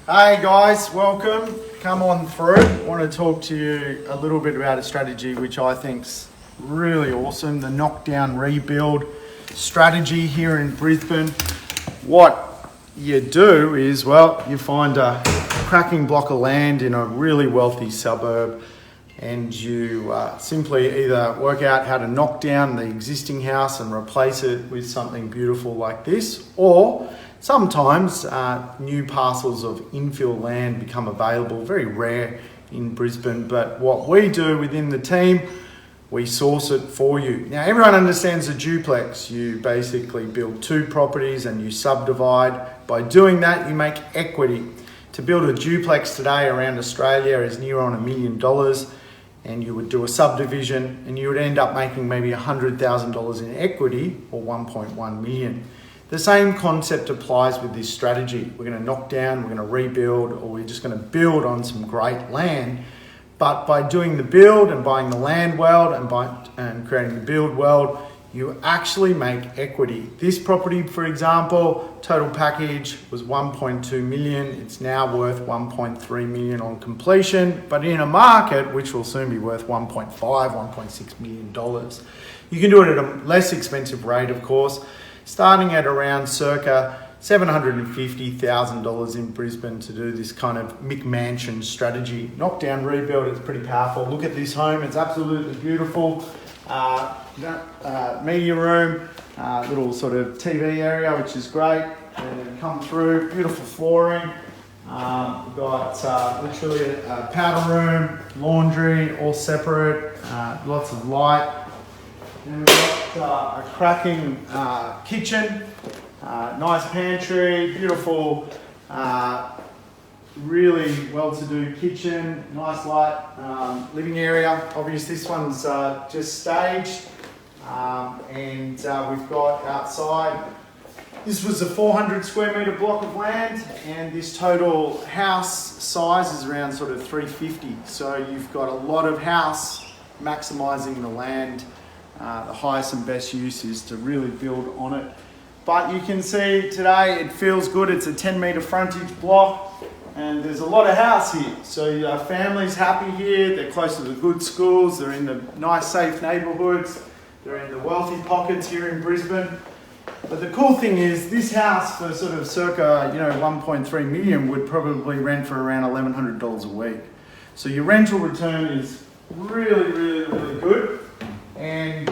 Hey guys, welcome. Come on through. I want to talk to you a little bit about a strategy which I think's really awesome, the knockdown rebuild strategy here in Brisbane. What you do is, well, you find a cracking block of land in a really wealthy suburb and you simply either work out how to knock down the existing house and replace it with something beautiful like this, or sometimes new parcels of infill land become available, very rare in Brisbane, but what we do within the team, we source it for you. Now everyone understands a duplex. You basically build two properties and you subdivide. By doing that, you make equity. To build a duplex today around Australia is near on $1 million, and you would do a subdivision and you would end up making maybe $100,000 in equity or 1.1 million. The same concept applies with this strategy. We're going to knock down, we're going to rebuild, or we're just going to build on some great land. But by doing the build and buying the land well and creating the build well, you actually make equity. This property, for example, total package was 1.2 million. It's now worth 1.3 million on completion, but in a market which will soon be worth 1.5, 1.6 million dollars. You can do it at a less expensive rate, of course, starting at around circa $750,000 in Brisbane to do this kind of McMansion strategy. Knockdown rebuild, it's pretty powerful. Look at this home, it's absolutely beautiful. Media room, little sort of TV area, which is great. And come through, beautiful flooring. We've got literally a powder room, laundry, all separate, lots of light. And we've got a cracking kitchen, nice pantry, beautiful, really well-to-do kitchen, nice light living area. Obviously this one's just staged, and we've got outside. This was a 400 square metre block of land, and this total house size is around sort of 350. So you've got a lot of house, maximising the land. The highest and best use is to really build on it. But you can see today it feels good. It's a 10 metre frontage block and there's a lot of house here. So your family's happy here. They're close to the good schools. They're in the nice safe neighbourhoods. They're in the wealthy pockets here in Brisbane. But the cool thing is this house for sort of circa 1.3 million would probably rent for around $1,100 a week. So your rental return is really, really, really good. And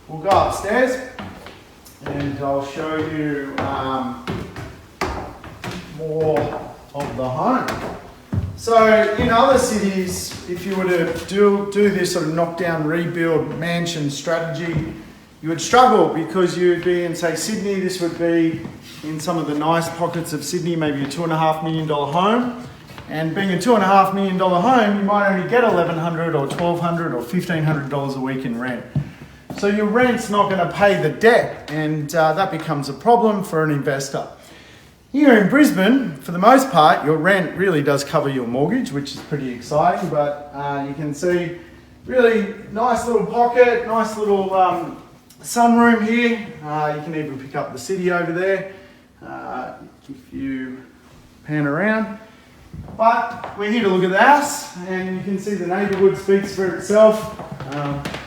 we'll go upstairs and I'll show you more of the home. So in other cities, if you were to do this sort of knockdown rebuild mansion strategy, you would struggle because you'd be in, say, Sydney. This would be in some of the nice pockets of Sydney, maybe a $2.5 million home. And being a $2.5 million home, you might only get $1,100 or $1,200 or $1,500 a week in rent. So your rent's not going to pay the debt, and that becomes a problem for an investor. Here in Brisbane, for the most part, your rent really does cover your mortgage, which is pretty exciting, but you can see really nice little pocket, nice little sunroom here. You can even pick up the city over there if you pan around. But we're here to look at the house, and you can see the neighbourhood speaks for itself.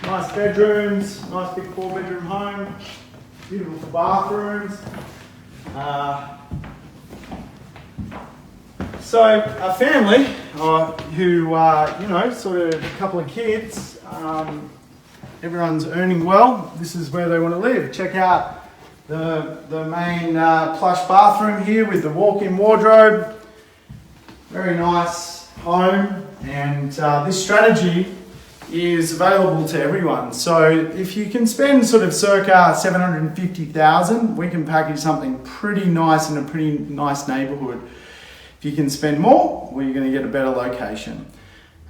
Nice bedrooms, nice big 4-bedroom home, beautiful bathrooms. So a family who, sort of a couple of kids, everyone's earning well. This is where they want to live. Check out the main plush bathroom here with the walk-in wardrobe. Very nice home, and this strategy is available to everyone. So if you can spend sort of circa $750,000, we can package something pretty nice in a pretty nice neighbourhood. If you can spend more, well, you're going to get a better location.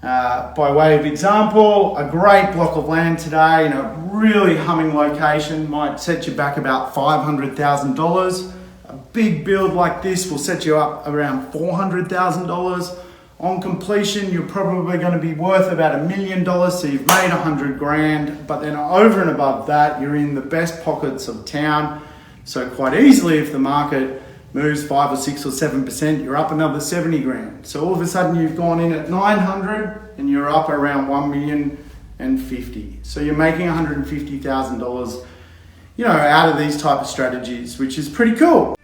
By way of example, a great block of land today in a really humming location might set you back about $500,000. A big build like this will set you up around $400,000. On completion, you're probably going to be worth about $1 million, so you've made 100 grand, but then over and above that, you're in the best pockets of town. So quite easily, if the market moves 5 or 6 or 7%, you're up another 70 grand. So all of a sudden you've gone in at 900 and you're up around 1,050,000. So you're making $150,000, out of these type of strategies, which is pretty cool.